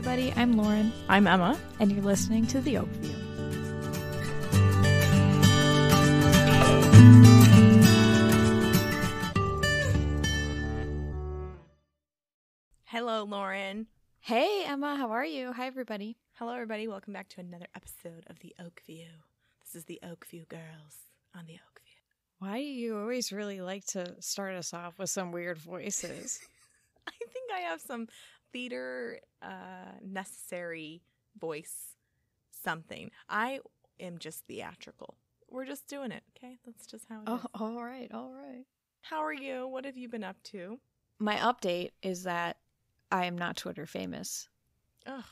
everybody. I'm Lauren. I'm Emma. And you're listening to the Oakview. Hello, Lauren. Hey, Emma. How are you? Hi, everybody. Hello, everybody. Welcome back to another episode of the Oakview. This is the Oakview girls on the Oakview. Why do you always really like to start us off with some weird voices? I think I have some theater necessary voice something. I am just theatrical. We're just doing it, okay? That's just how it is. All right. How are you? What have you been up to? My update is that I am not Twitter famous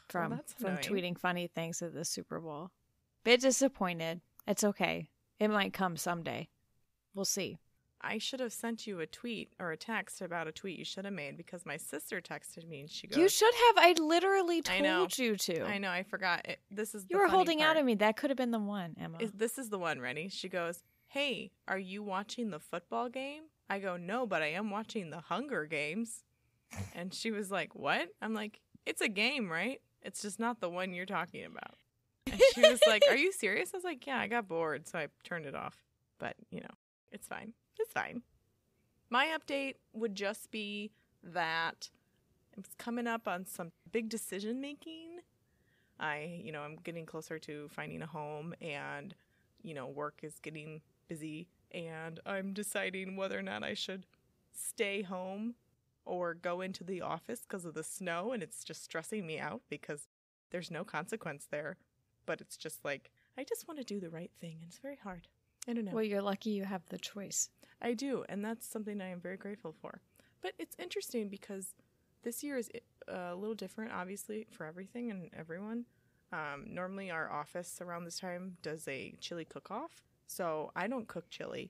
from annoying. tweeting funny things at the Super Bowl. Bit disappointed. It's okay. It might come someday. We'll see. I should have sent you a tweet or a text about a tweet you should have made because my sister texted me and she goes, "You should have. I literally told you to." I know. I forgot. You were holding out at me. That could have been the one, Emma. This is the one. Ready? She goes, "Hey, are you watching the football game?" I go, "No, but I am watching the Hunger Games." And she was like, "What?" I'm like, "It's a game, right? It's just not the one you're talking about." And she was like, "Are you serious?" I was like, "Yeah, I got bored, so I turned it off." But, it's fine. It's fine. My update would just be that it's coming up on some big decision making. I'm getting closer to finding a home and, work is getting busy and I'm deciding whether or not I should stay home or go into the office because of the snow, and it's just stressing me out because there's no consequence there. But it's just like, I just want to do the right thing, and it's very hard. I don't know. Well, you're lucky you have the choice. I do, and that's something I am very grateful for. But it's interesting because this year is a little different, obviously, for everything and everyone. Normally our office around this time does a chili cook-off, so I don't cook chili.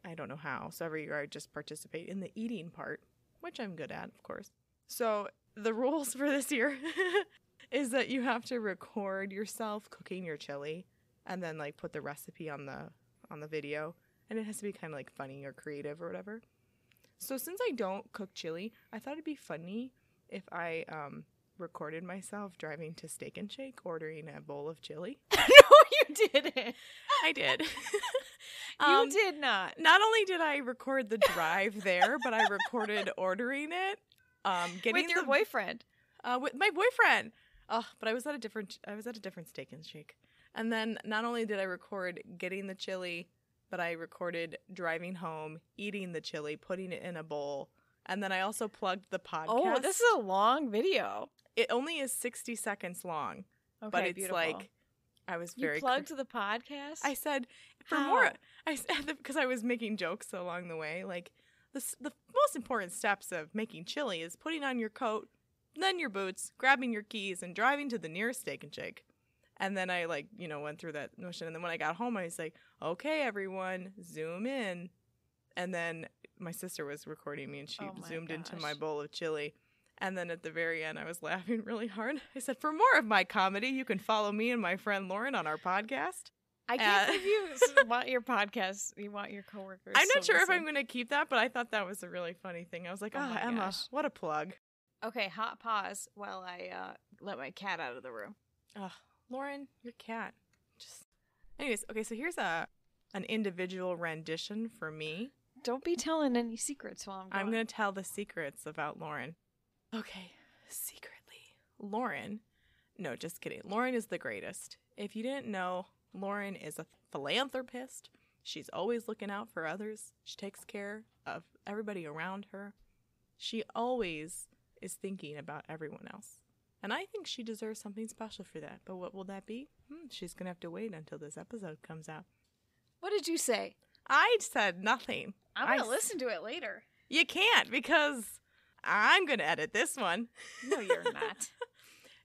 I don't know how. So every year I just participate in the eating part, which I'm good at, of course. So the rules for this year is that you have to record yourself cooking your chili and then put the recipe on the video, and it has to be kind of funny or creative or whatever. So since I don't cook chili, I thought it'd be funny if I recorded myself driving to Steak and Shake ordering a bowl of chili. No, you didn't. I did. You did not. Not only did I record the drive there, but I recorded ordering it. With your boyfriend. With my boyfriend. But I was at a different Steak and Shake. And then not only did I record getting the chili, but I recorded driving home, eating the chili, putting it in a bowl. And then I also plugged the podcast. Oh, this is a long video. It only is 60 seconds long. Okay, but it's beautiful. I was very... You plugged the podcast? I said, I said, because I was making jokes along the way, the most important steps of making chili is putting on your coat, then your boots, grabbing your keys, and driving to the nearest Steak and Shake. And then I went through that notion. And then when I got home, I was like, "Okay, everyone, zoom in." And then my sister was recording me and she zoomed into my bowl of chili. And then at the very end, I was laughing really hard. I said, "For more of my comedy, you can follow me and my friend Lauren on our podcast." I can't believe you want your podcast. You want your coworkers. I'm not sure if I'm going to keep that, but I thought that was a really funny thing. I was like, "Oh, Emma, gosh. What a plug." Okay, hot pause while I let my cat out of the room. Lauren, your cat. Anyways, okay, so here's an individual rendition for me. Don't be telling any secrets while I'm going to tell the secrets about Lauren. Okay, secretly. Lauren, no, just kidding. Lauren is the greatest. If you didn't know, Lauren is a philanthropist. She's always looking out for others. She takes care of everybody around her. She always is thinking about everyone else. And I think she deserves something special for that. But what will that be? She's going to have to wait until this episode comes out. What did you say? I said nothing. I'm going to listen to it later. You can't because I'm going to edit this one. No, you're not.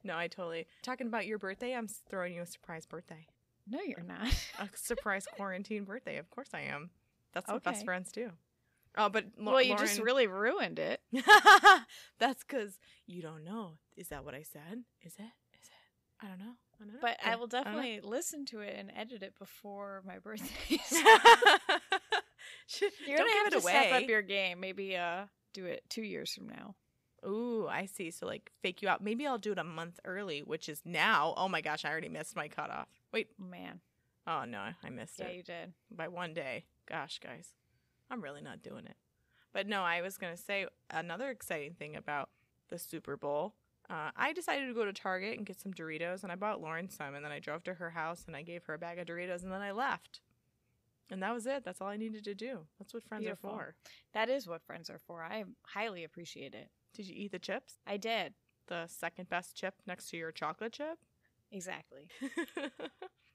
No, I totally. Talking about your birthday, I'm throwing you a surprise birthday. No, you're not. A surprise quarantine birthday. Of course I am. That's what best friends do. Oh, but well, you just really ruined it. That's because you don't know. Is that what I said? Is it? I don't know. But I will definitely listen to it and edit it before my birthday. You're going to have to step up your game. Maybe do it 2 years from now. Ooh, I see. So like fake you out. Maybe I'll do it a month early, which is now. Oh my gosh, I already missed my cutoff. Wait. Man. Oh no, I missed it. Yeah, you did. By one day. Gosh, guys. I'm really not doing it. But no, I was going to say another exciting thing about the Super Bowl. I decided to go to Target and get some Doritos, and I bought Lauren some, and then I drove to her house, and I gave her a bag of Doritos, and then I left. And that was it. That's all I needed to do. That's what friends Beautiful. are for. That is what friends are for. I highly appreciate it. Did you eat the chips? I did. The second best chip next to your chocolate chip? Exactly.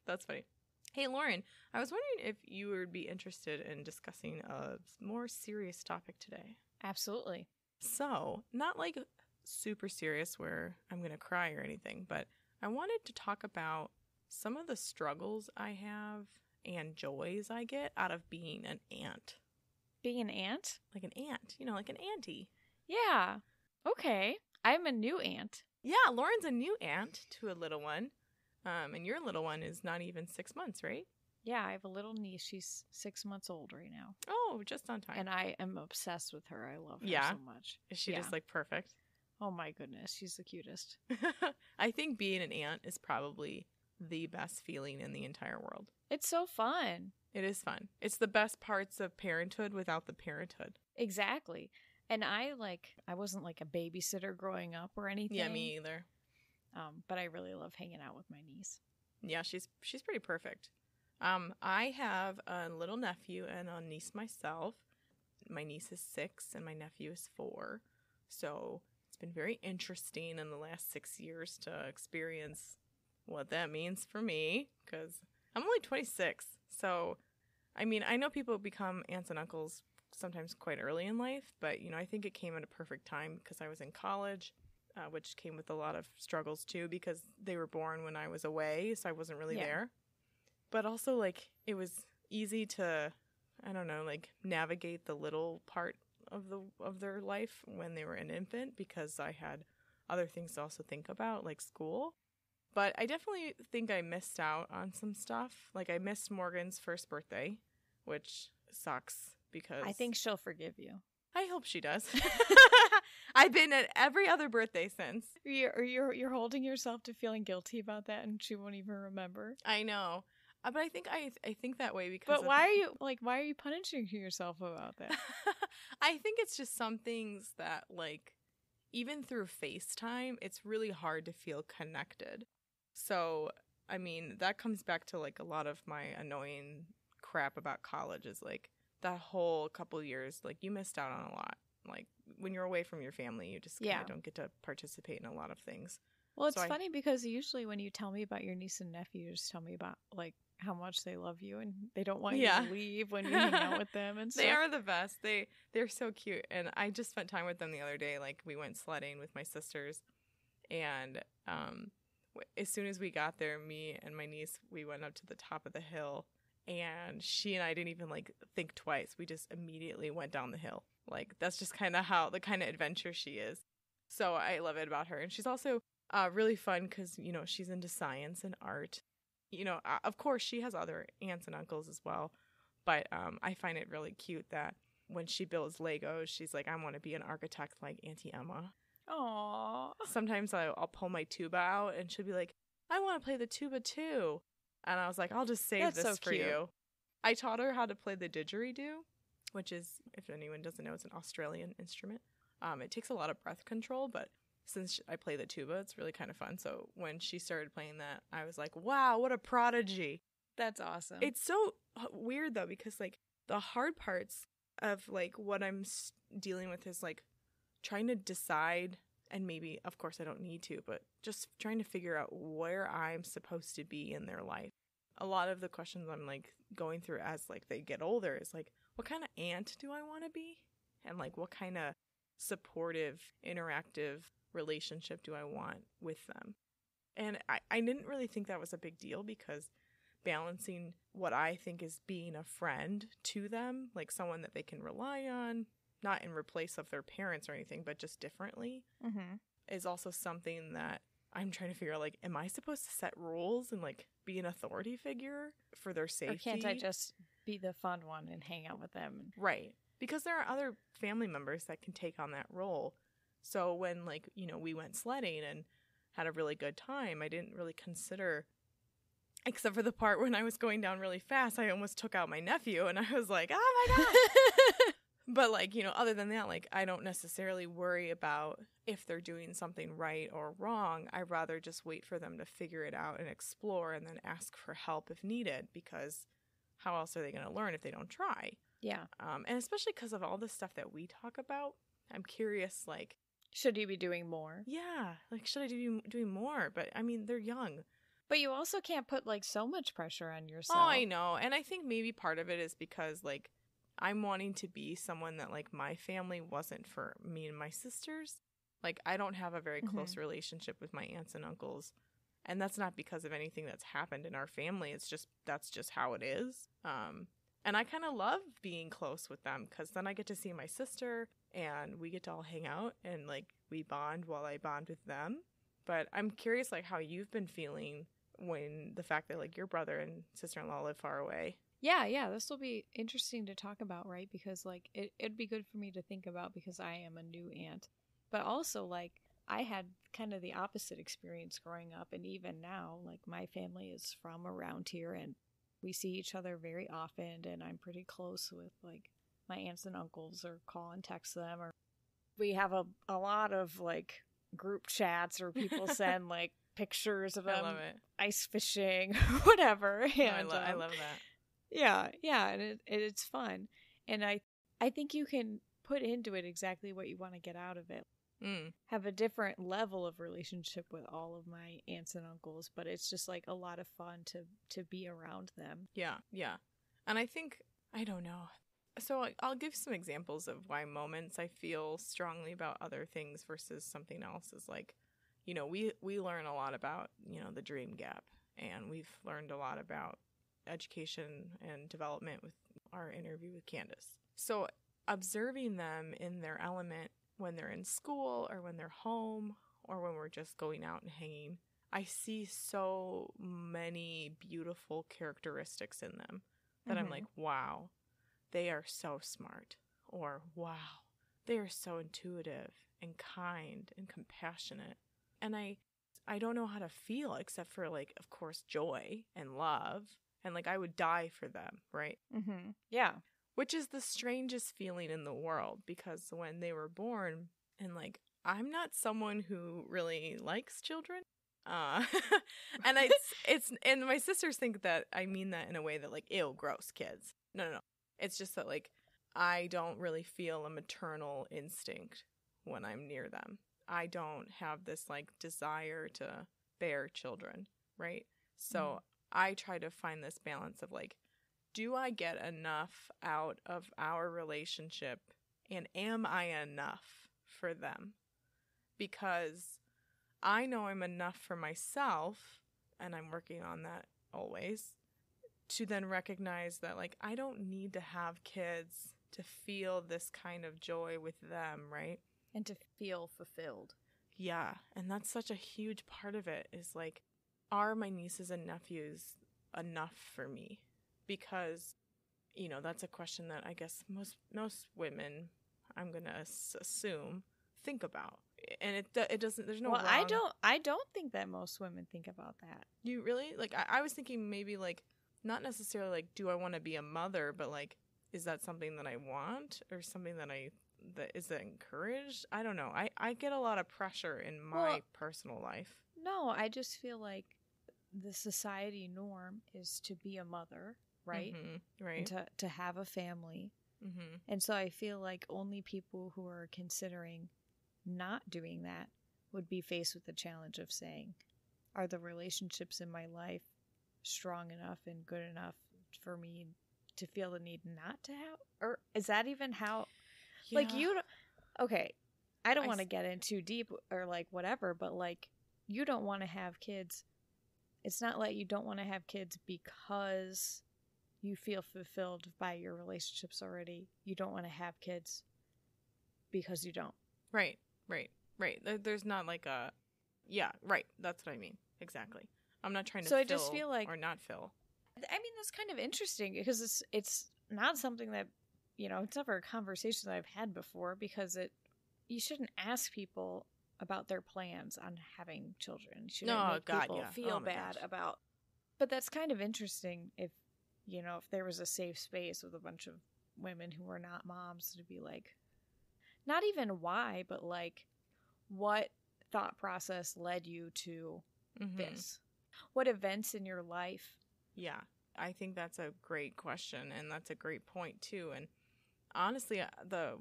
That's funny. Hey, Lauren, I was wondering if you would be interested in discussing a more serious topic today. Absolutely. So, not like super serious where I'm going to cry or anything, but I wanted to talk about some of the struggles I have and joys I get out of being an aunt. Being an aunt? Like an aunt, like an auntie. Yeah. Okay. I'm a new aunt. Yeah, Lauren's a new aunt to a little one. And your little one is not even 6 months, right? Yeah, I have a little niece. She's 6 months old right now. Oh, just on time. And I am obsessed with her. I love her so much. Is she just like perfect? Oh my goodness, she's the cutest. I think being an aunt is probably the best feeling in the entire world. It's so fun. It is fun. It's the best parts of parenthood without the parenthood. Exactly. And I wasn't like a babysitter growing up or anything. Yeah, me either. But I really love hanging out with my niece. Yeah, she's pretty perfect. I have a little nephew and a niece myself. My niece is 6 and my nephew is 4. So it's been very interesting in the last 6 years to experience what that means for me, because I'm only 26. So, I mean, I know people become aunts and uncles sometimes quite early in life, but, I think it came at a perfect time because I was in college, which came with a lot of struggles too, because they were born when I was away, so I wasn't really there. But also, like, it was easy to, I don't know, like, navigate the little part of their life when they were an infant, because I had other things to also think about, like school. But I definitely think I missed out on some stuff. Like, I missed Morgan's first birthday, which sucks because I think she'll forgive you. I hope she does. I've been at every other birthday since. You're holding yourself to feeling guilty about that, and she won't even remember. I know. But I think I think that way because. But why are you punishing yourself about that? I think it's just some things that, like, even through FaceTime, it's really hard to feel connected. So, I mean, that comes back to, like, a lot of my annoying crap about college is, like, that whole couple years, like, you missed out on a lot. Like, when you're away from your family, you just kind of don't get to participate in a lot of things. Well, it's funny because usually when you tell me about your niece and nephew, you just tell me about, like, how much they love you and they don't want you to leave when you hang out with them and stuff. They are the best. They're so cute. And I just spent time with them the other day. Like, we went sledding with my sisters. And as soon as we got there, me and my niece, we went up to the top of the hill. And she and I didn't even, like, think twice. We just immediately went down the hill. Like, that's just kind of the kind of adventure she is. So I love it about her. And she's also really fun because, she's into science and art. Of course, she has other aunts and uncles as well. But I find it really cute that when she builds Legos, she's like, I want to be an architect like Auntie Emma. Aww. Sometimes I'll pull my tuba out and she'll be like, I want to play the tuba too. And I was like, I'll just save this for you. I taught her how to play the didgeridoo, which is, if anyone doesn't know, it's an Australian instrument. It takes a lot of breath control, but since I play the tuba, it's really kind of fun. So when she started playing that, I was like, wow, what a prodigy. That's awesome. It's so weird, though, because, like, the hard parts of, like, what I'm dealing with is, like, trying to decide, and maybe, of course, I don't need to, but just trying to figure out where I'm supposed to be in their life. A lot of the questions I'm, like, going through as, like, they get older is, like, what kind of aunt do I want to be? And, like, what kind of supportive, interactive relationship do I want with them? And I didn't really think that was a big deal because balancing what I think is being a friend to them, like someone that they can rely on, not in replace of their parents or anything, but just differently, is also something that I'm trying to figure out, like, am I supposed to set rules and, like, be an authority figure for their safety? Or can't I just be the fun one and hang out with them? Right. Because there are other family members that can take on that role. So when, like, you know, we went sledding and had a really good time, I didn't really consider, except for the part when I was going down really fast, I almost took out my nephew, and I was like, oh my God. But, like, you know, other than that, like, I don't necessarily worry about if they're doing something right or wrong. I'd rather just wait for them to figure it out and explore and then ask for help if needed, because how else are they going to learn if they don't try? Yeah. And especially because of all the stuff that we talk about, I'm curious, like, should you be doing more? Yeah. Like, should I be doing more? But, I mean, they're young. But you also can't put, like, so much pressure on yourself. Oh, I know. And I think maybe part of it is because, like, I'm wanting to be someone that, like, my family wasn't for me and my sisters. Like, I don't have a very close relationship with my aunts and uncles. And that's not because of anything that's happened in our family. It's just, that's just how it is. And I kind of love being close with them because then I get to see my sister and we get to all hang out and, like, we bond while I bond with them. But I'm curious, like, how you've been feeling when the fact that, like, your brother and sister-in-law live far away. Yeah, this will be interesting to talk about, right? Because, like, it'd be good for me to think about because I am a new aunt. But also, like, I had kind of the opposite experience growing up, and even now, like, my family is from around here, and we see each other very often, and I'm pretty close with, like, my aunts and uncles, or call and text them, or we have a lot of, like, group chats, or people send, like, pictures of them ice fishing, whatever. And, I love that. Yeah, and it's fun. And I think you can put into it exactly what you want to get out of it. Have a different level of relationship with all of my aunts and uncles, but it's just, like, a lot of fun to be around them. Yeah. And I think, I don't know. So I'll give some examples of why moments I feel strongly about other things versus something else is, like, you know, we learn a lot about, you know, the dream gap, and we've learned a lot about education and development with our interview with Candace. So observing them in their element when they're in school or when they're home or when we're just going out and hanging, I see so many beautiful characteristics in them that I'm like, wow, they are so smart, or wow, they are so intuitive and kind and compassionate. And I don't know how to feel except for, like, of course, joy and love. And, like, I would die for them, right? Yeah. Which is the strangest feeling in the world, because when they were born, and, like, I'm not someone who really likes children. And it's and my sisters think that I mean that in a way that, like, ew, gross kids. No. It's just that, like, I don't really feel a maternal instinct when I'm near them. I don't have this, like, desire to bear children, right? So I try to find this balance of, like, do I get enough out of our relationship, and am I enough for them? Because I know I'm enough for myself, and I'm working on that always, to then recognize that, like, I don't need to have kids to feel this kind of joy with them, right? And to feel fulfilled. Yeah, and that's such a huge part of it is, like, are my nieces and nephews enough for me? Because, you know, that's a question that I guess most women, I'm going to assume, think about. And it doesn't, there's no wrong. I don't think that most women think about that. You really? Like, I was thinking maybe, like, not necessarily, like, do I want to be a mother, but, like, is that something that I want, or something that is that encouraged? I don't know. I get a lot of pressure in my personal life. No, I just feel like the society norm is to be a mother, right? Right. And to have a family. And so I feel like only people who are considering not doing that would be faced with the challenge of saying, are the relationships in my life strong enough and good enough for me to feel the need not to have? Or is that even how... Yeah. Like, you... Okay, I don't want to get in too deep or, like, whatever, but, like, you don't want to have kids. It's not like you don't want to have kids because you feel fulfilled by your relationships already. You don't want to have kids because you don't. Right. There's not like a... Yeah, right. That's what I mean. Exactly. I'm not trying to I just feel like, or not fill. I mean, that's kind of interesting because it's not something that, you know, it's never a conversation that I've had before because you shouldn't ask people about their plans on having children. You shouldn't Oh, make God, people yeah. feel Oh, my bad gosh. about. But that's kind of interesting if, you know, if there was a safe space with a bunch of women who were not moms to be like, not even why, but like, what thought process led you to this? What events in your life? Yeah, I think that's a great question, and that's a great point too. And honestly,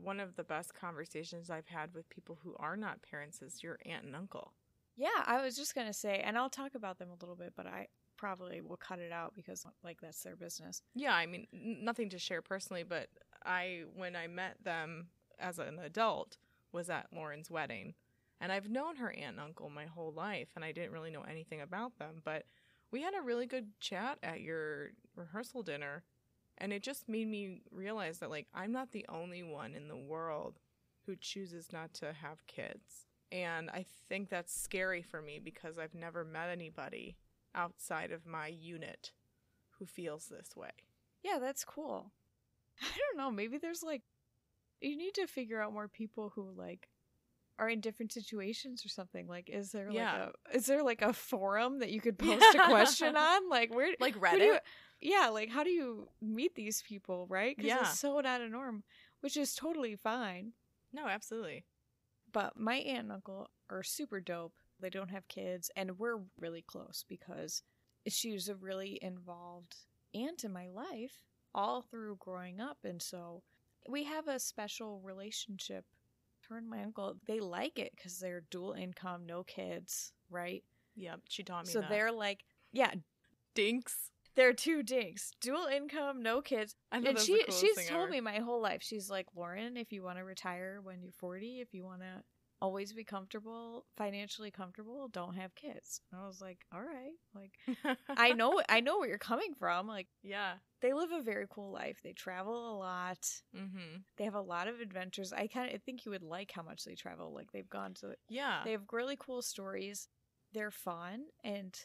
one of the best conversations I've had with people who are not parents is your aunt and uncle. Yeah, I was just gonna say, and I'll talk about them a little bit, but I probably will cut it out because like that's their business. Yeah, I mean, nothing to share personally, but when I met them as an adult was at Lauren's wedding. And I've known her aunt and uncle my whole life, and I didn't really know anything about them, but we had a really good chat at your rehearsal dinner, and it just made me realize that, like, I'm not the only one in the world who chooses not to have kids. And I think that's scary for me because I've never met anybody outside of my unit who feels this way. Yeah, that's cool. I don't know, maybe there's like, you need to figure out more people who like are in different situations or something. Like, is there like a forum that you could post a question on? Like, where, like Reddit? Like, how do you meet these people, right? Because it's so not a norm, which is totally fine. No, absolutely. But my aunt and uncle are super dope. They don't have kids, and we're really close because she was a really involved aunt in my life all through growing up, and so we have a special relationship. Her and my uncle, they like it because they're dual income, no kids, right? Yep, she taught me that. So they're like, yeah. Dinks. They're two dinks. Dual income, no kids. I and she's told me my whole life, she's like, Lauren, if you want to retire when you're 40, if you want to always be comfortable, financially comfortable, don't have kids. And I was like, all right. Like, I know where you're coming from. Like, yeah. They live a very cool life. They travel a lot. Mm-hmm. They have a lot of adventures. I think you would like how much they travel. Like, they've gone to... Yeah. They have really cool stories. They're fun, and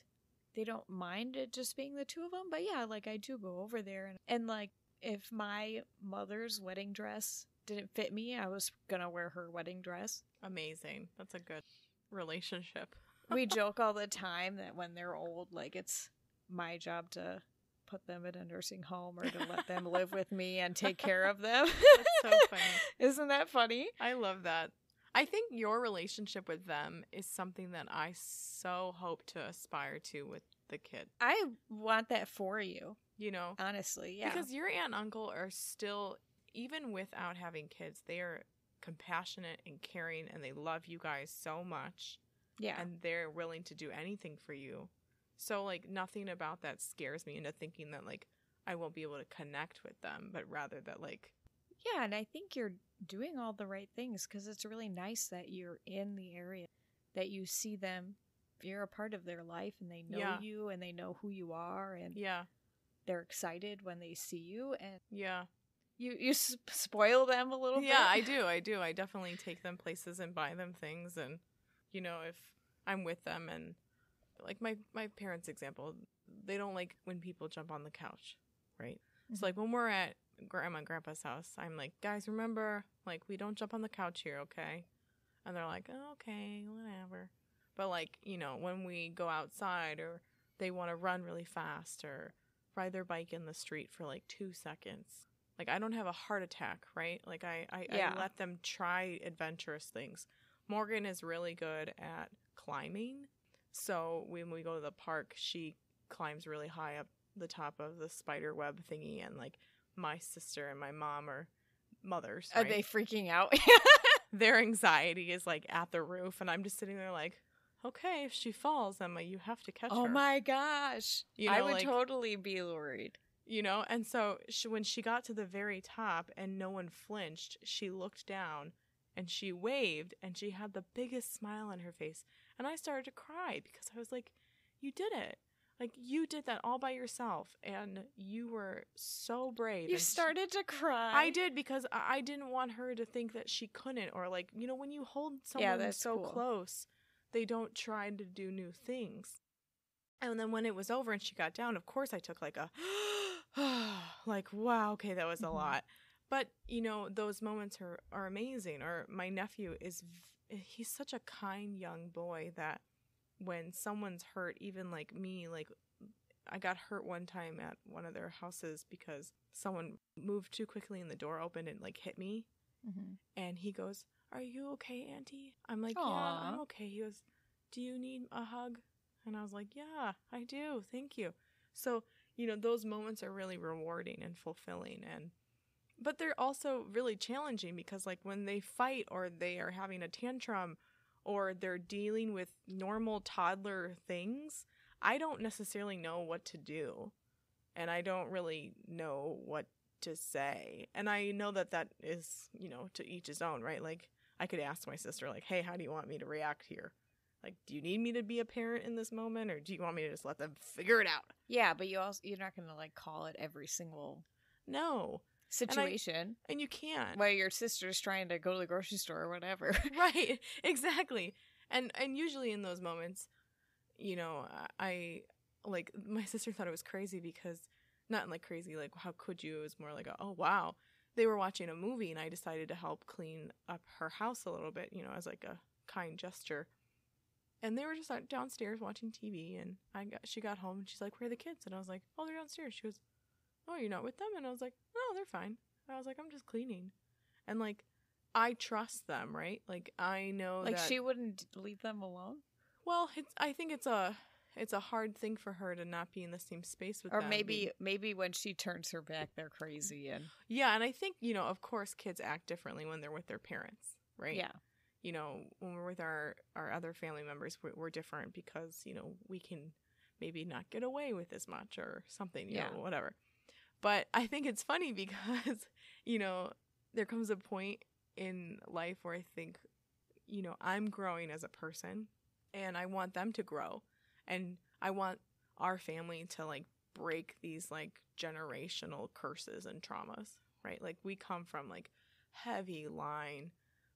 they don't mind it just being the two of them. But yeah, like, I do go over there. And like, if my mother's wedding dress didn't fit me, I was gonna wear her wedding dress. Amazing. That's a good relationship. We joke all the time that when they're old, like, it's my job to put them in a nursing home or to let them live with me and take care of them. That's so funny. Isn't that funny? I love that. I think your relationship with them is something that I so hope to aspire to with the kid. I want that for you. You know? Honestly, yeah. Because your aunt and uncle are still, even without having kids, they are compassionate and caring, and they love you guys so much. Yeah. And they're willing to do anything for you. So, like, nothing about that scares me into thinking that, like, I won't be able to connect with them, but rather that, like... Yeah, and I think you're doing all the right things because it's really nice that you're in the area, that you see them, you're a part of their life, and they know you, and they know who you are, and they're excited when they see you, and you spoil them a little bit. Yeah, I do. I definitely take them places and buy them things, and, you know, if I'm with them and... Like, my parents' example, they don't like when people jump on the couch, right? Mm-hmm. So, like, when we're at Grandma and Grandpa's house, I'm like, guys, remember, like, we don't jump on the couch here, okay? And they're like, oh, okay, whatever. But, like, you know, when we go outside or they want to run really fast or ride their bike in the street for, like, 2 seconds, like, I don't have a heart attack, right? Like, I let them try adventurous things. Morgan is really good at climbing. So when we go to the park, she climbs really high up the top of the spider web thingy, and like my sister and my mom are mothers. Right? Are they freaking out? Their anxiety is like at the roof, and I'm just sitting there like, okay, if she falls, Emma, you have to catch her. Oh my gosh. You know, I would totally be worried. You know, and so when she got to the very top and no one flinched, she looked down and she waved, and she had the biggest smile on her face. And I started to cry because I was like, you did it. Like, you did that all by yourself, and you were so brave. You started to cry. I did, because I didn't want her to think that she couldn't, or like, you know, when you hold someone so close, they don't try to do new things. And then when it was over and she got down, of course I took like a, like, wow, okay, that was a lot. But, those moments are amazing. Or my nephew he's such a kind young boy that when someone's hurt, even like me, like I got hurt one time at one of their houses because someone moved too quickly and the door opened and like hit me. Mm-hmm. And he goes, "Are you okay, Auntie?" I'm like, Aww. "Yeah, I'm okay." He goes, "Do you need a hug?" And I was like, "Yeah, I do. Thank you." So, those moments are really rewarding and fulfilling. But they're also really challenging because like when they fight or they are having a tantrum or they're dealing with normal toddler things, I don't necessarily know what to do. And I don't really know what to say. And I know that is, to each his own, right? Like I could ask my sister like, "Hey, how do you want me to react here? Like, do you need me to be a parent in this moment, or do you want me to just let them figure it out?" Yeah, but you're not going to like call it every single situation. And you can't. While your sister's trying to go to the grocery store or whatever. Right, exactly. And usually in those moments, I like my sister thought it was crazy because not like crazy like how could you? It was more like oh wow. They were watching a movie and I decided to help clean up her house a little bit, as like a kind gesture. And they were just downstairs watching TV and she got home and she's like, "Where are the kids?" And I was like, "Oh, they're downstairs." She goes, "Oh, you're not with them?" And I was like, "No, they're fine." And I was like, "I'm just cleaning." And like I trust them, right? Like I know like that she wouldn't leave them alone. Well, I think it's a hard thing for her to not be in the same space with them. Or maybe when she turns her back, they're crazy. Yeah, and I think, of course kids act differently when they're with their parents, right? Yeah. When we're with our other family members, we're different because, we can maybe not get away with as much or something, you know, whatever. But I think it's funny because, there comes a point in life where I think, I'm growing as a person and I want them to grow and I want our family to like break these like generational curses and traumas, right? Like we come from like heavy line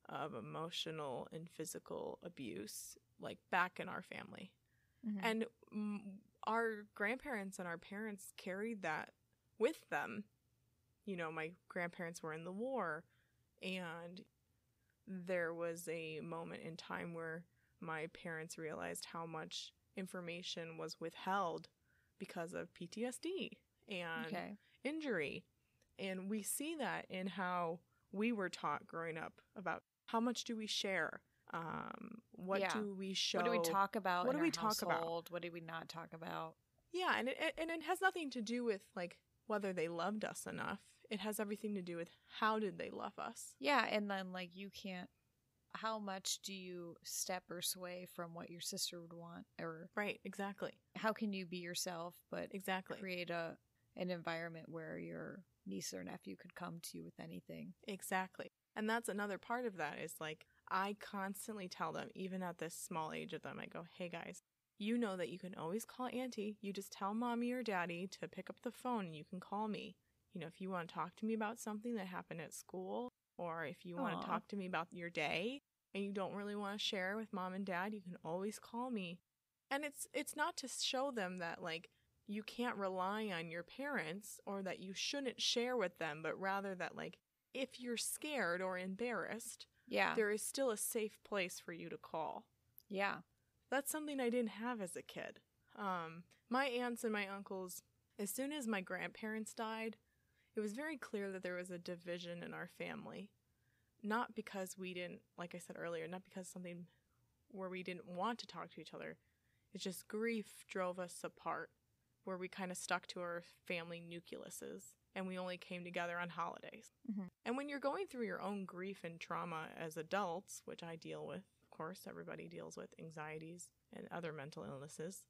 of emotional and physical abuse, like back in our family. Mm-hmm. And our grandparents and our parents carried that with them. My grandparents were in the war, and there was a moment in time where my parents realized how much information was withheld because of PTSD and injury. And we see that in how we were taught growing up about how much do we share? What do we show? What do we talk about? What do we talk about? What do we not talk about? Yeah, and it has nothing to do with like whether they loved us enough. It has everything to do with how did they love us. Yeah, and then like you can't. How much do you step or sway from what your sister would want? Or right, exactly. How can you be yourself, but exactly create an environment where your niece or nephew could come to you with anything? Exactly. And that's another part of that is like I constantly tell them, even at this small age of them, I go, "Hey guys, you know that you can always call Auntie. You just tell Mommy or Daddy to pick up the phone and you can call me. If you want to talk to me about something that happened at school, or if you want to talk to me about your day and you don't really want to share with Mom and Dad, you can always call me." And it's not to show them that like you can't rely on your parents or that you shouldn't share with them, but rather that like if you're scared or embarrassed, there is still a safe place for you to call. Yeah. That's something I didn't have as a kid. My aunts and my uncles, as soon as my grandparents died, it was very clear that there was a division in our family. Not because we didn't, like I said earlier, not because something where we didn't want to talk to each other. It's just grief drove us apart, where we kind of stuck to our family nucleuses, and we only came together on holidays. Mm-hmm. And when you're going through your own grief and trauma as adults, which I deal with, of course, everybody deals with anxieties and other mental illnesses,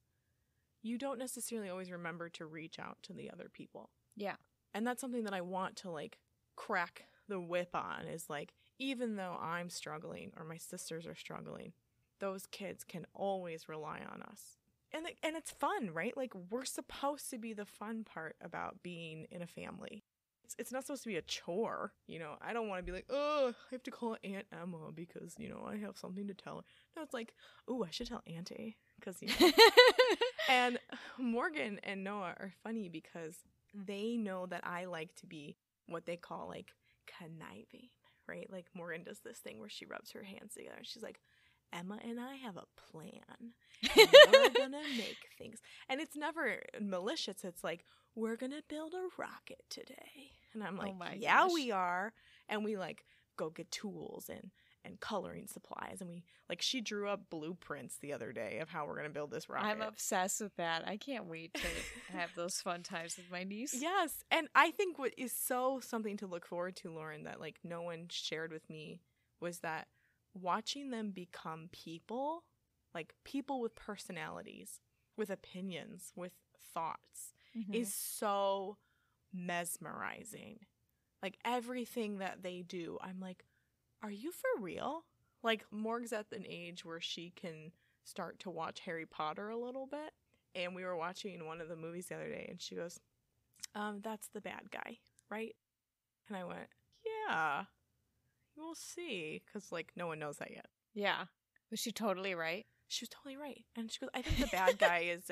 you don't necessarily always remember to reach out to the other people. Yeah. And that's something that I want to like crack the whip on is like, even though I'm struggling or my sisters are struggling, those kids can always rely on us. And it's fun, right? Like we're supposed to be the fun part about being in a family. It's not supposed to be a chore. I don't want to be like, "Oh, I have to call Aunt Emma because, I have something to tell her." No, it's like, "Oh, I should tell Auntie." Because, And Morgan and Noah are funny because they know that I like to be what they call like conniving, right? Like Morgan does this thing where she rubs her hands together. She's like, Emma and I have a plan. And we're going to make things. And it's never malicious. It's like, we're going to build a rocket today. And I'm like, yeah, gosh. We are. And we like go get tools and coloring supplies. And we like, she drew up blueprints the other day of how we're going to build this rocket. I'm obsessed with that. I can't wait to have those fun times with my niece. Yes. And I think what is so something to look forward to, Lauren, that like no one shared with me was that watching them become people, like people with personalities, with opinions, with thoughts, is so mesmerizing. Like everything that they do, I'm like, are you for real? Like Morg's at an age where she can start to watch Harry Potter a little bit. And we were watching one of the movies the other day and she goes, that's the bad guy, right? And I went, yeah. We'll see, because, like, no one knows that yet. Yeah. Was she totally right? She was totally right. And she goes, I think the bad guy is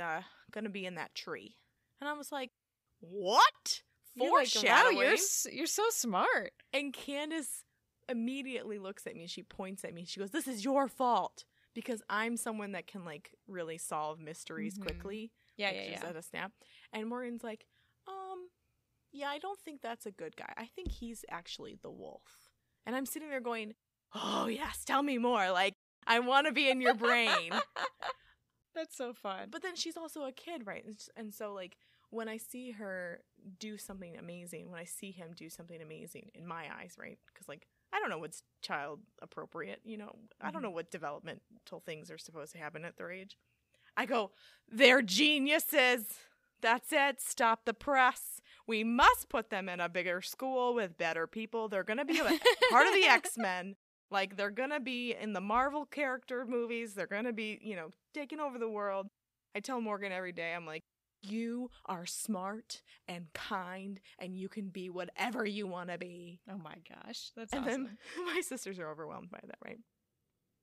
going to be in that tree. And I was like, what? Foreshadowing? Like, wow, you're so smart. And Candace immediately looks at me. She points at me. She goes, this is your fault. Because I'm someone that can, like, really solve mysteries quickly. Yeah, like, just at a snap. And Morgan's like, yeah, I don't think that's a good guy. I think he's actually the wolf. And I'm sitting there going, oh, yes, tell me more. Like, I want to be in your brain. That's so fun. But then she's also a kid, right? And so, like, when I see her do something amazing, when I see him do something amazing in my eyes, right? Because, like, I don't know what's child appropriate, you know? I don't know what developmental things are supposed to happen at their age. I go, they're geniuses. That's it. Stop the press. We must put them in a bigger school with better people. They're going to be part of the X-Men. Like, they're going to be in the Marvel character movies. They're going to be, you know, taking over the world. I tell Morgan every day, I'm like, you are smart and kind, and you can be whatever you want to be. Oh, my gosh. That's and awesome. Then my sisters are overwhelmed by that, right?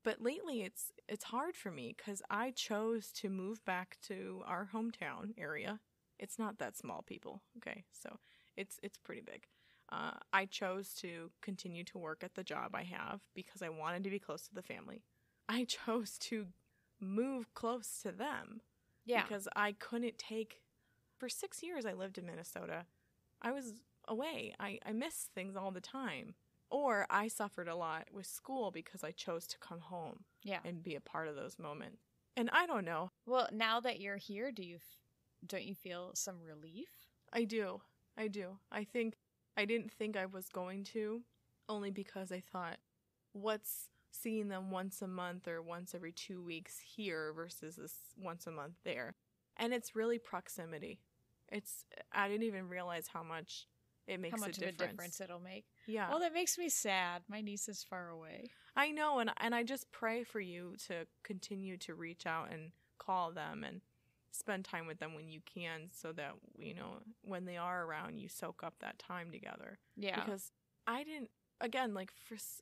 But lately, it's hard for me because I chose to move back to our hometown area. It's not that small, people, okay? So it's pretty big. I chose to continue to work at the job I have because I wanted to be close to the family. I chose to move close to them because I couldn't take... For 6 years, I lived in Minnesota. I was away. I missed things all the time. Or I suffered a lot with school because I chose to come home and be a part of those moments. And I don't know. Well, now that you're here, don't you feel some relief? I do. I didn't think I was going to, only because I thought, what's seeing them once a month or once every 2 weeks here versus this once a month there? And it's really proximity. I didn't even realize how much it makes how much of a difference it'll make. Yeah. Well, that makes me sad. My niece is far away. I know, and I just pray for you to continue to reach out and call them and spend time with them when you can so that, you know, when they are around, you soak up that time together. Yeah. Because I didn't, again, like,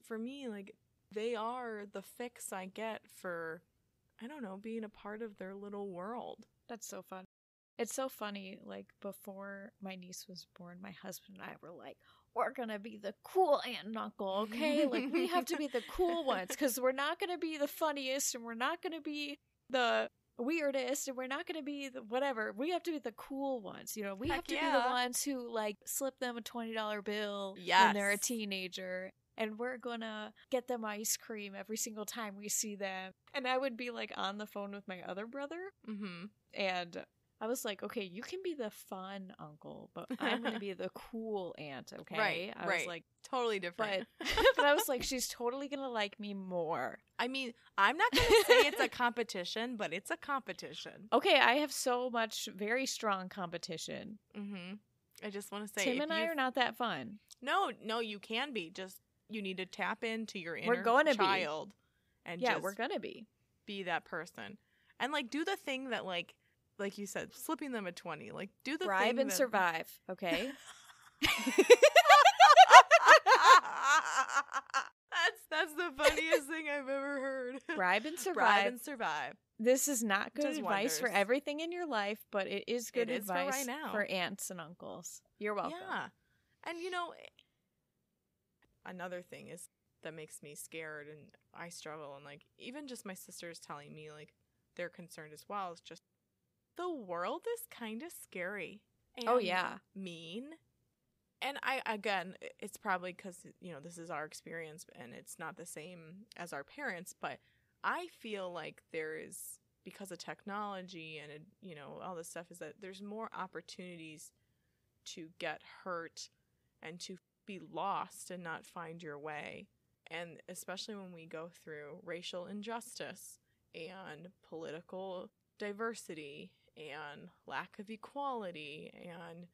for me, like, they are the fix I get for, I don't know, being a part of their little world. That's so fun. It's so funny, like, before my niece was born, my husband and I were like, we're going to be the cool aunt and uncle, okay? Like, we have to be the cool ones because we're not going to be the funniest and we're not going to be the weirdest and we're not going to be the whatever. We have to be the cool ones, you know? We have to be the ones who, like, slip them a $20 bill when they're a teenager. And we're going to get them ice cream every single time we see them. And I would be, like, on the phone with my other brother. Mm-hmm. And I was like, okay, you can be the fun uncle, but I'm going to be the cool aunt, okay? Right, I was like, totally different. But I was like, she's totally going to like me more. I mean, I'm not going to say it's a competition, but it's a competition. Okay, I have so much very strong competition. Mm-hmm. I just want to say, Tim and I are not that fun. No, you can be. Just, you need to tap into your inner child. And we're going to be that person. And, like, do the thing that, like you said, slipping them a 20. Like, do the bribe thing and survive, okay? That's the funniest thing I've ever heard. Bribe and survive. Bribe and survive. This is not good advice for everything in your life, but it is good advice for right now. For aunts and uncles. You're welcome. Yeah. And, you know, another thing is that makes me scared and I struggle. And like, even just my sisters telling me like they're concerned as well. It's just the world is kind of scary. And oh, yeah. mean. And again, it's probably because, this is our experience and it's not the same as our parents. But I feel like there is, because of technology and, all this stuff, is that there's more opportunities to get hurt and to be lost and not find your way. And especially when we go through racial injustice and political diversity and lack of equality and,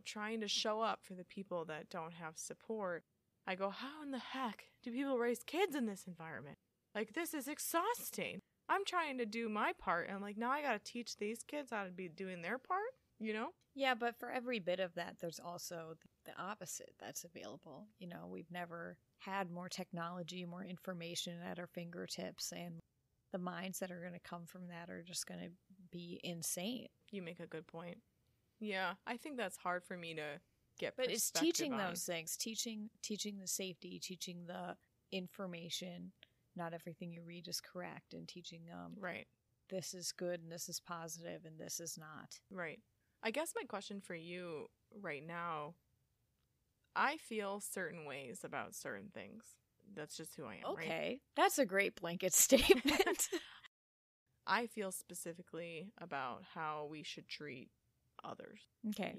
trying to show up for the people that don't have support. I go, how in the heck do people raise kids in this environment? Like, this is exhausting. I'm trying to do my part, and like, now I got to teach these kids how to be doing their part, Yeah, but for every bit of that, there's also the opposite that's available. We've never had more technology, more information at our fingertips, and the minds that are going to come from that are just going to be insane. You make a good point. Yeah, I think that's hard for me to get But it's teaching on. those things, teaching the safety, teaching the information. Not everything you read is correct, and teaching right. This is good and this is positive and this is not. Right. I guess my question for you right now, I feel certain ways about certain things. That's just who I am. Okay. Right? That's a great blanket statement. I feel specifically about how we should treat others. Okay.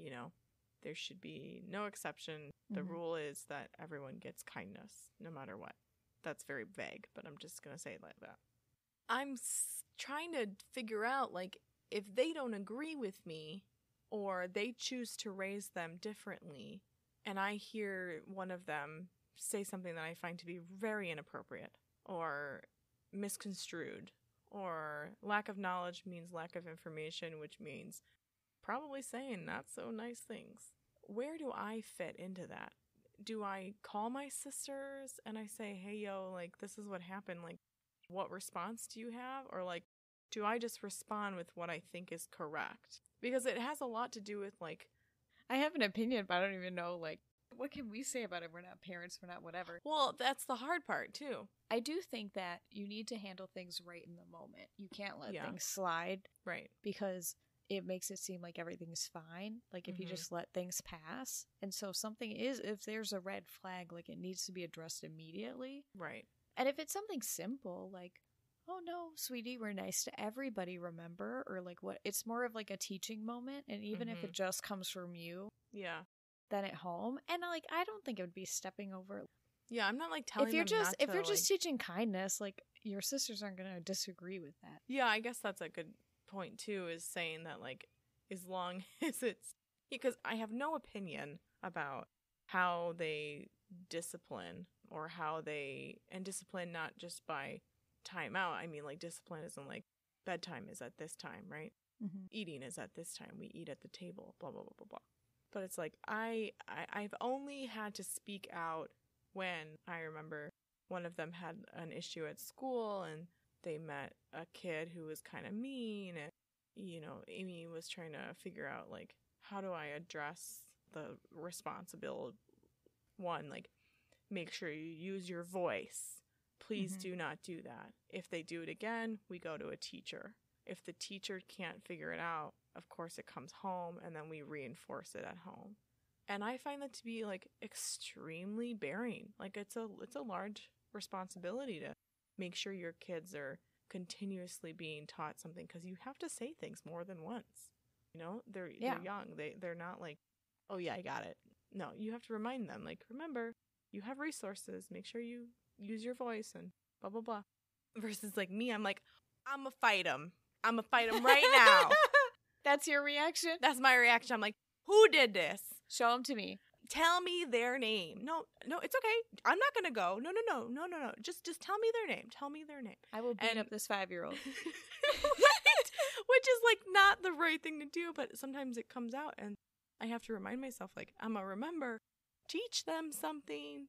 There should be no exception. The rule is that everyone gets kindness no matter what. That's very vague, but I'm just going to say it like that. I'm trying to figure out, like, if they don't agree with me or they choose to raise them differently, and I hear one of them say something that I find to be very inappropriate or misconstrued, or lack of knowledge means lack of information, which means probably saying not so nice things. Where do I fit into that? Do I call my sisters and I say, hey, yo, like, this is what happened. Like, what response do you have? Or, like, do I just respond with what I think is correct? Because it has a lot to do with, like... I have an opinion, but I don't even know, like, what can we say about it? We're not parents, we're not whatever. Well, that's the hard part, too. I do think that you need to handle things right in the moment. You can't let things slide. Right. Because it makes it seem like everything's fine. Like, if you just let things pass. And so if there's a red flag, like, it needs to be addressed immediately. Right. And if it's something simple, like, oh no, sweetie, we're nice to everybody, remember? Or like, what? It's more of like a teaching moment. And even if it just comes from you. Yeah. Then at home. And like, I don't think it would be stepping over. Yeah, I'm not like telling them if you're just teaching kindness, like, your sisters aren't going to disagree with that. Yeah, I guess that's a good point too, is saying that, like, as long as it's, because I have no opinion about how they discipline or how they, and discipline not just by time out. I mean, like, discipline isn't like bedtime is at this time, right? Eating is at this time. We eat at the table, blah, blah, blah, blah, blah. But it's like, I've only had to speak out when I remember one of them had an issue at school and they met a kid who was kind of mean, and, Amy was trying to figure out, like, how do I address the responsibility? One, like, make sure you use your voice. Please do not do that. If they do it again, we go to a teacher. If the teacher can't figure it out, of course it comes home, and then we reinforce it at home. And I find that to be, like, extremely bearing. Like, it's a large responsibility to make sure your kids are continuously being taught something, because you have to say things more than once. They're young. They're not like, oh yeah, I got it. No, you have to remind them, like, remember, you have resources. Make sure you use your voice and blah, blah, blah. Versus, like, me, I'm like, I'm going to fight them. I'm going to fight them right now. That's your reaction? That's my reaction. I'm like, who did this? Show them to me. Tell me their name. No, it's okay. I'm not going to go. No. Just tell me their name. Tell me their name. I will beat up this 5-year-old. Right? Which is, like, not the right thing to do, but sometimes it comes out, and I have to remind myself, like, I'm going to remember, teach them something.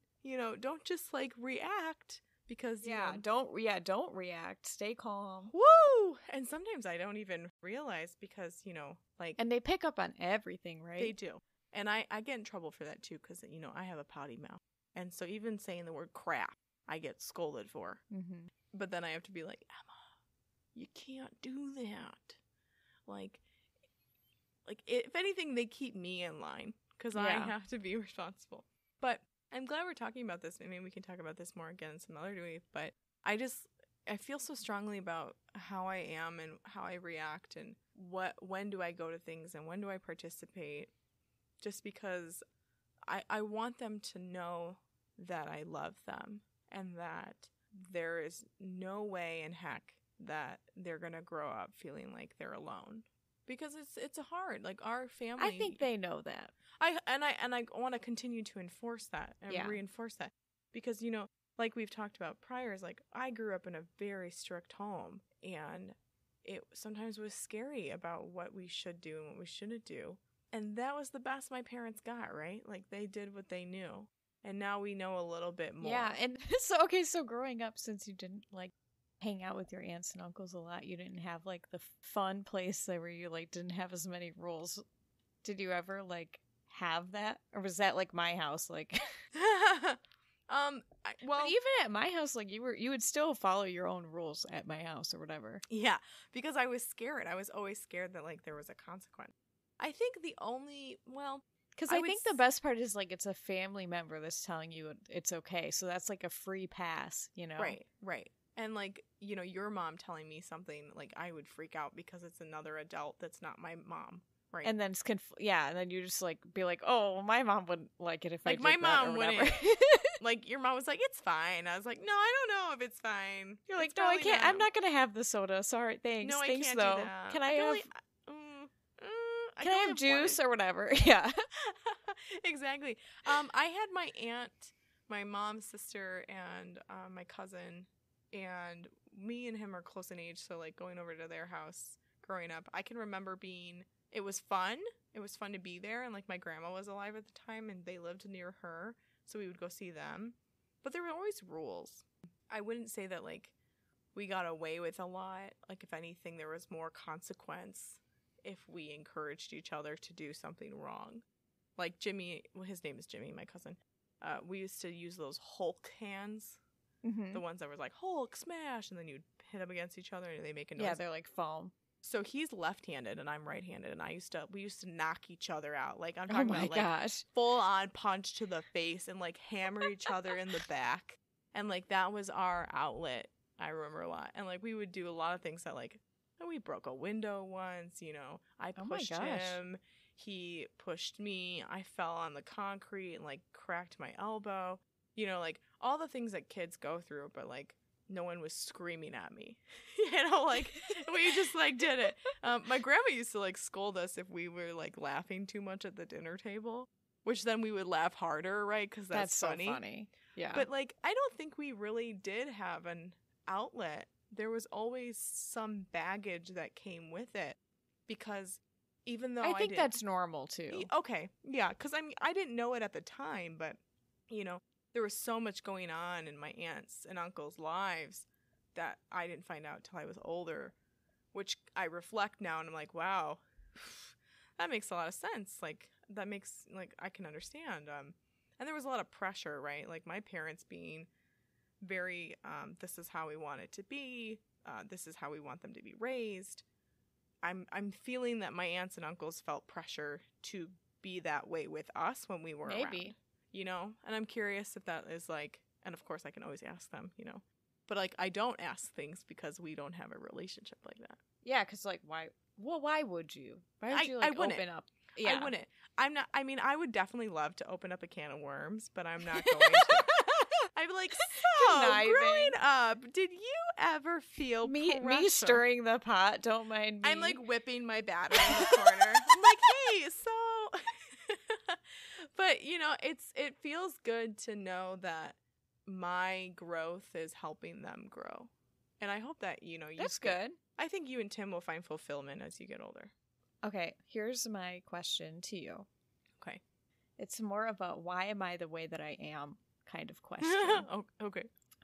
Don't just, like, react, because, don't react. Stay calm. Woo! And sometimes I don't even realize, because, like... And they pick up on everything, right? They do. And I get in trouble for that, too, because, I have a potty mouth. And so even saying the word crap, I get scolded for. Mm-hmm. But then I have to be like, Emma, you can't do that. Like if anything, they keep me in line because I have to be responsible. But I'm glad we're talking about this. I mean, we can talk about this more again some other day. But I feel so strongly about how I am and how I react and when do I go to things and when do I participate, just because I want them to know that I love them and that there is no way in heck that they're going to grow up feeling like they're alone, because it's hard. Like our family, I think they know that. I want to continue to enforce that and reinforce that, because, you know, like we've talked about prior, is like I grew up in a very strict home, and it sometimes was scary about what we should do and what we shouldn't do. And that was the best my parents got, right? Like they did what they knew. And now we know a little bit more. Yeah, and so growing up, since you didn't like hang out with your aunts and uncles a lot, you didn't have like the fun place there where you like didn't have as many rules. Did you ever like have that, or was that like my house? Like, but even at my house, like you would still follow your own rules at my house or whatever. Yeah, because I was scared. I was always scared that like there was a consequence. I think because I think the best part is like it's a family member that's telling you it's okay, so that's like a free pass, you know? Right. And like, you know, your mom telling me something, like I would freak out because it's another adult that's not my mom, right? And then and then you just like be like, oh, my mom wouldn't like it if like I did my that mom wouldn't. Like your mom was like, it's fine. I was like, no, I don't know if it's fine. You're like, no, I can't. I'm not gonna have the soda. Sorry, thanks. No, I thanks can't though. do that. Can I have? Can I have juice one. or whatever? Yeah. Exactly. I had my aunt, my mom's sister, and my cousin, and me and him are close in age, so like going over to their house growing up, I can remember it was fun. It was fun to be there, and like my grandma was alive at the time, and they lived near her, so we would go see them. But there were always rules. I wouldn't say that like we got away with a lot. Like if anything, there was more consequence if we encouraged each other to do something wrong. Like Jimmy, his name is Jimmy, my cousin. We used to use those Hulk hands, the ones that were like Hulk smash, and then you'd hit them against each other and they make a noise. Yeah, they're like foam. So he's left-handed and I'm right-handed, and we used to knock each other out. Like I'm talking about like full on punch to the face and like hammer each other in the back, and like that was our outlet. I remember a lot, and like we would do a lot of things that like. We broke a window once, you know. I pushed him. He pushed me. I fell on the concrete and, like, cracked my elbow. You know, like, all the things that kids go through, but, like, no one was screaming at me. You know, like, we just, like, did it. My grandma used to, like, scold us if we were, like, laughing too much at the dinner table, which then we would laugh harder, right? Because that's funny. So funny. Yeah. But, like, I don't think we really did have an outlet. There was always some baggage that came with it, because even though I think that's normal too. Okay, yeah, because I didn't know it at the time, but you know, there was so much going on in my aunts and uncles' lives that I didn't find out till I was older, which I reflect now and I'm like, wow, that makes a lot of sense. Like that makes I can understand. And there was a lot of pressure, right? Like my parents being very, this is how we want it to be. This is how we want them to be raised. I'm feeling that my aunts and uncles felt pressure to be that way with us when we were around, you know? And I'm curious if that is like, and of course I can always ask them, you know, but like I don't ask things because we don't have a relationship like that. Yeah, because like why would you? Why would you like open up? Yeah. I wouldn't. I would definitely love to open up a can of worms, but I'm not going to. I'm like, so growing up, did you ever feel me stirring the pot? Don't mind me. I'm like whipping my batter in the corner. I'm like, hey, so. But you know, it feels good to know that my growth is helping them grow, and I hope that that's good. I think you and Tim will find fulfillment as you get older. Okay, here's my question to you. Okay, it's more of a why am I the way that I am kind of question.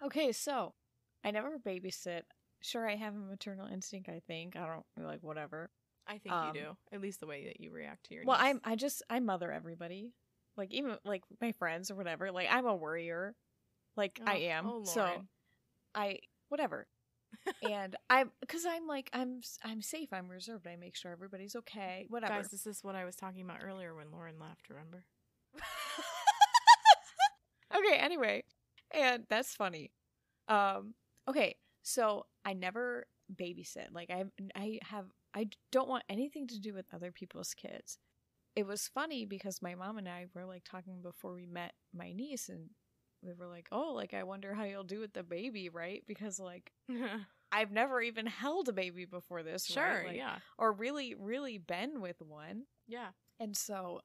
Okay, so I never babysit. Sure, I have a maternal instinct, I think. I don't, like, whatever. I think you do. At least the way that you react to your niece. I mother everybody. like even like my friends or whatever, like I'm a worrier. Like I am. Oh, so whatever. And because I'm like, I'm safe, I'm reserved, I make sure everybody's okay, whatever. Guys, this is what I was talking about earlier when Lauren left, remember? Okay, anyway. And that's funny. Okay, so I never babysit. Like I don't want anything to do with other people's kids. It was funny because my mom and I were like talking before we met my niece, and we were like, oh, like I wonder how you'll do with the baby, right? Because like I've never even held a baby before this, sure, right? Like, yeah. Or really, really been with one. Yeah. And so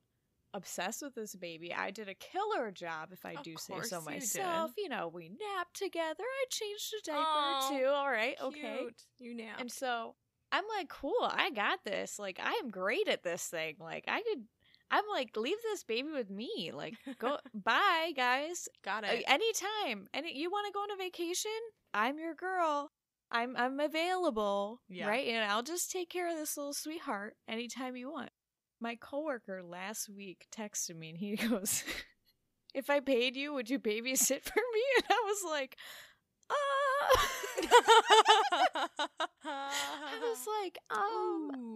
obsessed with this baby. I did a killer job, if I do say so myself. You know, we napped together. I changed a diaper too. All right, cute. okay. You napped. And so I'm like, cool, I got this. Like, I am great at this thing. Like, I'm like, leave this baby with me. Like, go, bye, guys. Got it. Anytime. You want to go on a vacation? I'm your girl. I'm available, right? And I'll just take care of this little sweetheart anytime you want. My coworker last week texted me and he goes, if I paid you, would you babysit for me? And I was like, I was like,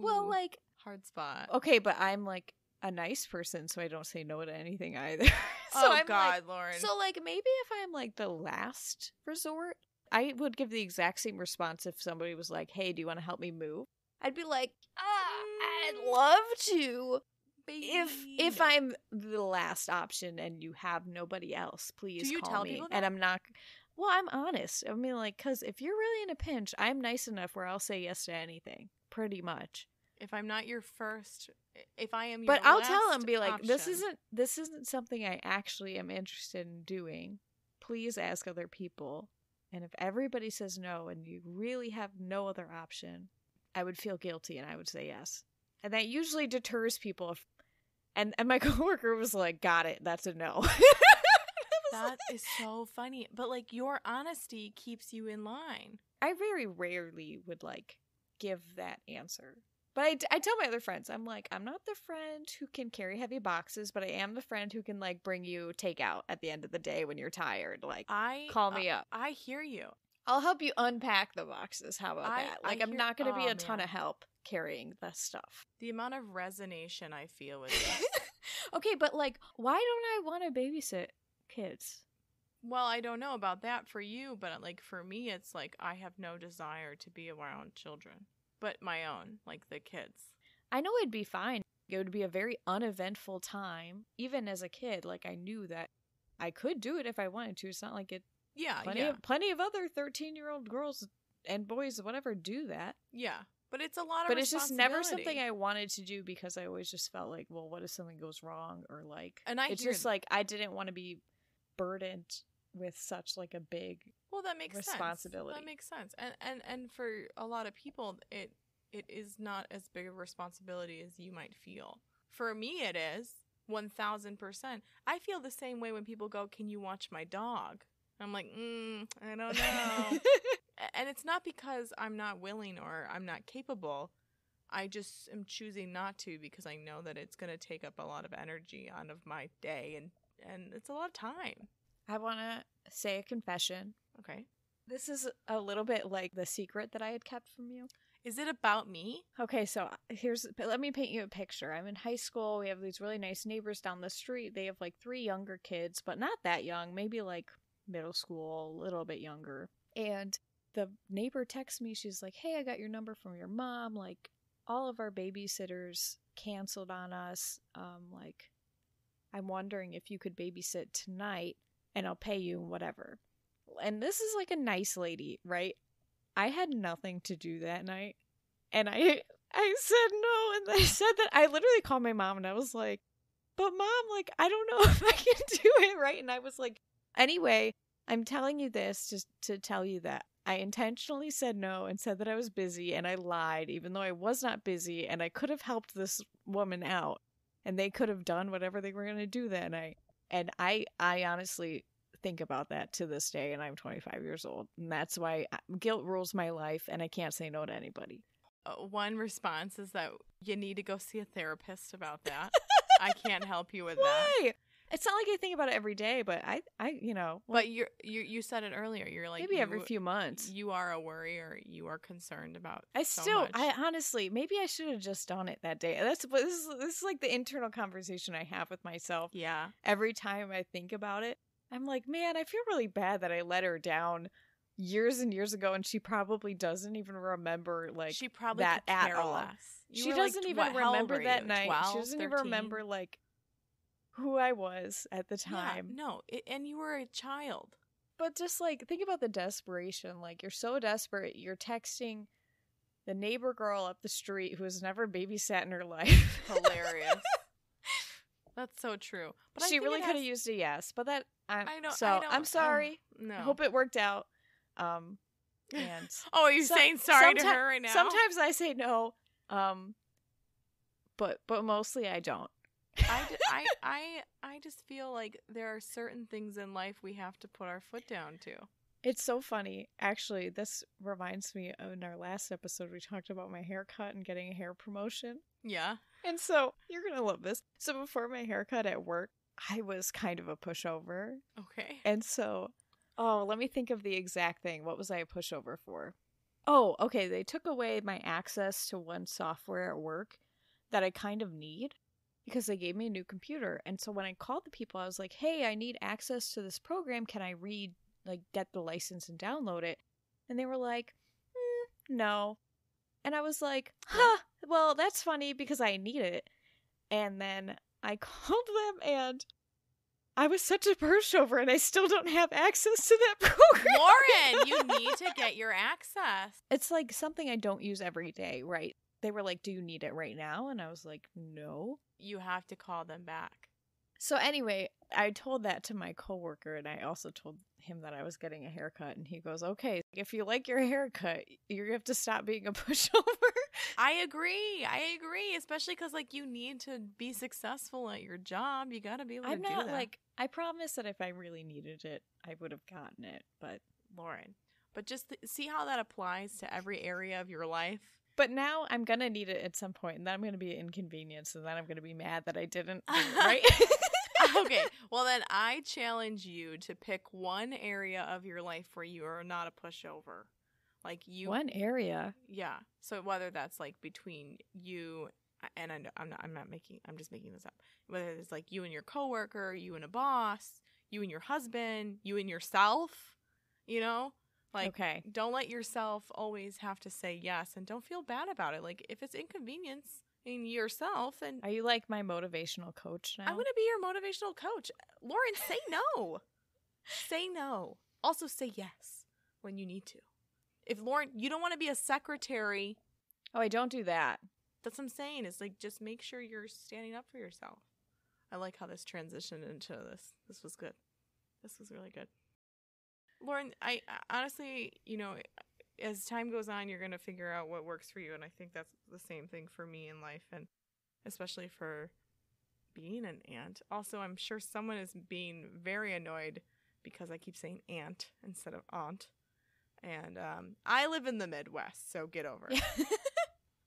well, like, hard spot. Okay, but I'm like a nice person, so I don't say no to anything either. So I'm God, like, Lauren. So like maybe if I'm like the last resort, I would give the exact same response if somebody was like, hey, do you want to help me move? I'd be like, I'd love to. If I'm the last option and you have nobody else, please do you call tell me. People that? And I'm not. Well, I'm honest. I mean, like, because if you're really in a pinch, I'm nice enough where I'll say yes to anything, pretty much. If I'm not your first, if I am your but I'll last tell them, be like, option. this isn't something I actually am interested in doing. Please ask other people. And if everybody says no and you really have no other option, I would feel guilty and I would say yes. And that usually deters people. And my coworker was like, got it, that's a no. That is so funny. But like your honesty keeps you in line. I very rarely would like give that answer. But I tell my other friends, I'm like, I'm not the friend who can carry heavy boxes, but I am the friend who can like bring you takeout at the end of the day when you're tired. Like, call me up. I hear you. I'll help you unpack the boxes. How about that? Like, I'm not going to be a ton of help carrying the stuff. The amount of resonation I feel with this. Okay, but like, why don't I want to babysit kids? Well, I don't know about that for you, but like for me, it's like I have no desire to be around children. But my own, like the kids. I know it'd be fine. It would be a very uneventful time. Even as a kid, like I knew that I could do it if I wanted to. It's not like it. Yeah, plenty of other 13-year-old girls and boys, whatever, do that. Yeah, but it's a lot of But it's just never something I wanted to do because I always just felt like, well, what if something goes wrong? Or like, it's just like I didn't want to be burdened with such like a big that makes responsibility. That makes sense. And for a lot of people, it is not as big of a responsibility as you might feel. For me, it is 1,000%. I feel the same way when people go, "Can you watch my dog?" I'm like, I don't know. And it's not because I'm not willing or I'm not capable. I just am choosing not to because I know that it's going to take up a lot of energy out of my day, and it's a lot of time. I want to say a confession. Okay. This is a little bit like the secret that I had kept from you. Is it about me? Okay, so let me paint you a picture. I'm in high school. We have these really nice neighbors down the street. They have like 3 younger kids, but not that young, maybe like middle school, a little bit younger. And the neighbor texts me. She's like, hey, I got your number from your mom. Like, all of our babysitters canceled on us. Like, I'm wondering if you could babysit tonight and I'll pay you whatever. And this is like a nice lady, right? I had nothing to do that night. And I said no. And I said that I literally called my mom and I was like, but mom, like, I don't know if I can do it, right? And I was like, anyway, I'm telling you this just to tell you that I intentionally said no and said that I was busy, and I lied, even though I was not busy, and I could have helped this woman out, and they could have done whatever they were going to do that night. And I honestly think about that to this day, and I'm 25 years old, and that's why guilt rules my life, and I can't say no to anybody. One response is that you need to go see a therapist about that. I can't help you with that. Why? It's not like I think about it every day, but I well, but you said it earlier. You're like, maybe every few months. You are a worrier. You are concerned about. I honestly, maybe I should have just done it that day. This is like the internal conversation I have with myself. Yeah. Every time I think about it, I'm like, man, I feel really bad that I let her down years and years ago, and she probably doesn't even remember she probably that could care at all. less. She doesn't even remember that night. 12, she doesn't 13? Even remember like who I was at the time. Yeah, no, and you were a child. But just like think about the desperation. Like you're so desperate, you're texting the neighbor girl up the street who has never babysat in her life. Hilarious. That's so true. But she really could have used a yes, but that I'm I'm sorry. No. I hope it worked out. And oh, are you saying sorry to her right now? Sometimes I say no. But mostly I don't. I just feel like there are certain things in life we have to put our foot down to. It's so funny. Actually, this reminds me of in our last episode, we talked about my haircut and getting a hair promotion. Yeah. And so, you're going to love this. So, before my haircut at work, I was kind of a pushover. Okay. And so, let me think of the exact thing. What was I a pushover for? Oh, okay. They took away my access to one software at work that I kind of need because they gave me a new computer. And so, when I called the people, I was like, hey, I need access to this program. Can I get the license and download it? And they were like, no. And I was like, well, that's funny because I need it. And then I called them and I was such a pushover and I still don't have access to that program. Lauren, you need to get your access. It's like something I don't use every day, right? They were like, do you need it right now? And I was like, no. You have to call them back. So anyway, I told that to my coworker, and I also told him that I was getting a haircut, and he goes, okay, if you like your haircut, you have to stop being a pushover. I agree, especially because, like, you need to be successful at your job. You gotta be able to do that. I'm not, like, I promise that if I really needed it, I would have gotten it, but... Lauren, but just see how that applies to every area of your life. But now I'm going to need it at some point, and then I'm going to be inconvenienced, and then I'm going to be mad that I didn't, right? Okay, well then I challenge you to pick one area of your life where you are not a pushover. Like you. One area? Yeah. So whether that's like between you, and I'm just making this up. Whether it's like you and your coworker, you and a boss, you and your husband, you and yourself, you know? Like, okay. Don't let yourself always have to say yes, and don't feel bad about it. Like, if it's inconvenience in yourself, and are you like my motivational coach now? I'm going to be your motivational coach. Lauren, say no. Say no. Also say yes when you need to. If Lauren, you don't want to be a secretary. Oh, I don't do that. That's what I'm saying. It's like, just make sure you're standing up for yourself. I like how this transitioned into this. This was good. This was really good. Lauren, I honestly, as time goes on, you're going to figure out what works for you. And I think that's the same thing for me in life, and especially for being an aunt. Also, I'm sure someone is being very annoyed because I keep saying aunt instead of aunt. And I live in the Midwest, so get over it.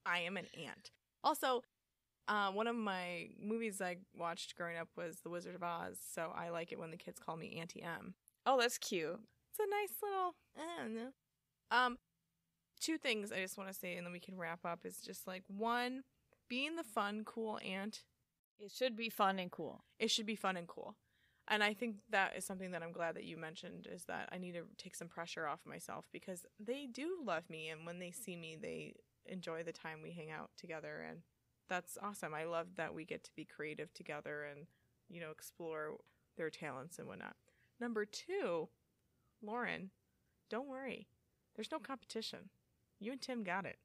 I am an aunt. Also, one of my movies I watched growing up was The Wizard of Oz, so I like it when the kids call me Auntie M. Oh, that's cute. It's a nice little, I don't know. Two things I just want to say, and then we can wrap up, is just like, one, being the fun, cool aunt. It should be fun and cool. It should be fun and cool. And I think that is something that I'm glad that you mentioned, is that I need to take some pressure off myself, because they do love me, and when they see me, they enjoy the time we hang out together, and that's awesome. I love that we get to be creative together and, explore their talents and whatnot. Number two, Lauren, don't worry. There's no competition. You and Tim got it.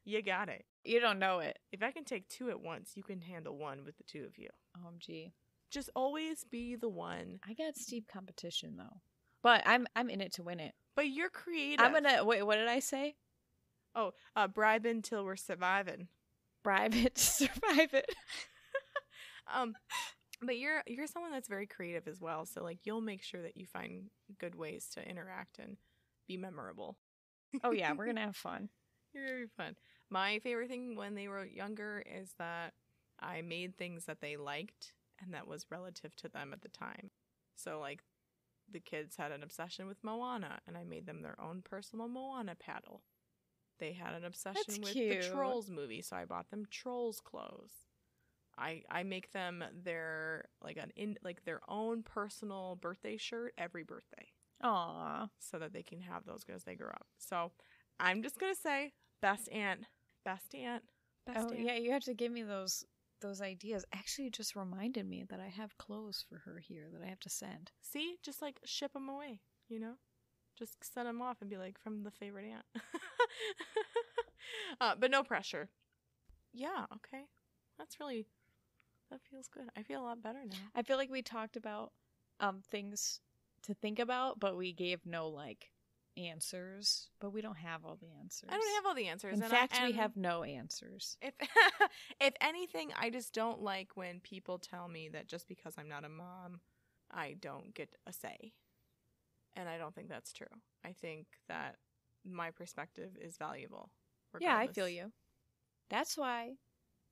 You got it. You don't know it. If I can take two at once, you can handle one with the two of you. OMG. Just always be the one. I got steep competition, though. But I'm in it to win it. But you're creative. I'm gonna... Wait, what did I say? Oh, bribe until we're surviving. Bribe it to survive it. But you're someone that's very creative as well, so like you'll make sure that you find good ways to interact and be memorable. Oh yeah, we're gonna have fun. You're gonna be fun. My favorite thing when they were younger is that I made things that they liked, and that was relative to them at the time. So, like, the kids had an obsession with Moana, and I made them their own personal Moana paddle. They had an obsession with the Trolls movie, so I bought them Trolls clothes. I make them their their own personal birthday shirt every birthday. Aww. So that they can have those as they grow up. So I'm just gonna say, best aunt. Yeah, you have to give me those ideas. Actually, it just reminded me that I have clothes for her here that I have to send. See, just like ship them away, you know? Just send them off and be like, from the favorite aunt. But no pressure. Yeah, okay. That feels good. I feel a lot better now. I feel like we talked about things to think about, but we gave no, like, answers. But we don't have all the answers. I don't have all the answers. In fact, we have no answers. If anything, I just don't like when people tell me that just because I'm not a mom, I don't get a say. And I don't think that's true. I think that my perspective is valuable. Regardless. Yeah, I feel you. That's why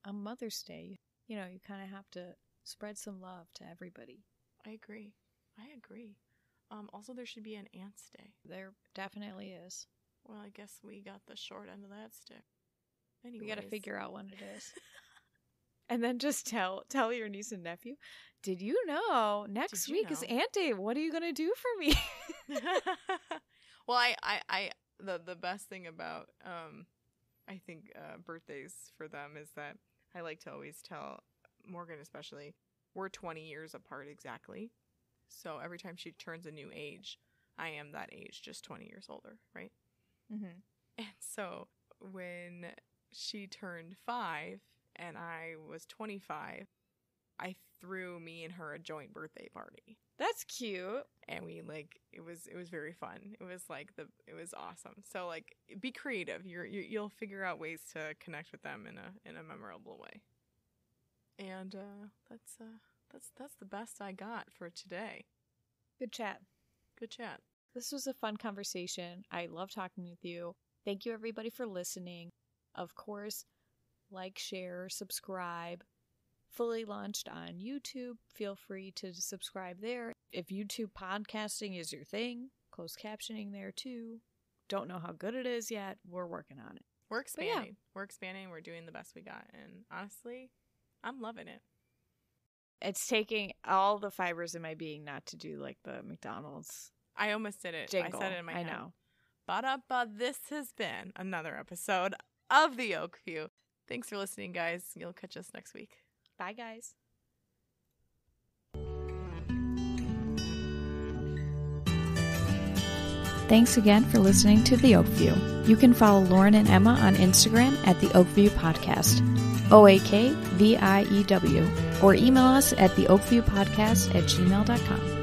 on Mother's Day, you kind of have to spread some love to everybody. I agree. Also, there should be an Aunt's Day. There definitely is. Well, I guess we got the short end of that stick. Anyways. We got to figure out when it is. And then just tell your niece and nephew, did you know next week is Aunt Day? What are you going to do for me? Well, the best thing about, I think, birthdays for them is that I like to always tell Morgan, especially, we're 20 years apart exactly. So every time she turns a new age, I am that age, just 20 years older, right? Mm-hmm. And so when she turned 5 and I was 25, I threw me and her a joint birthday party. That's cute. And we it was very fun. It was it was awesome. So be creative. You'll figure out ways to connect with them in a memorable way. And that's the best I got for today. Good chat. This was a fun conversation. I love talking with you. Thank you everybody for listening. Of course, like, share, subscribe. Fully launched on YouTube. Feel free to subscribe there. If YouTube podcasting is your thing, closed captioning there too. Don't know how good it is yet. We're working on it. We're expanding. Yeah. We're expanding. We're doing the best we got. And honestly, I'm loving it. It's taking all the fibers in my being not to do like the McDonald's. I almost did it. Jingle. I said it in my head. I know. But this has been another episode of the Oakview. Thanks for listening, guys. You'll catch us next week. Bye, guys. Thanks again for listening to The Oakview. You can follow Lauren and Emma on Instagram at The Oakview Podcast, OAKVIEW, or email us at theoakviewpodcast@gmail.com.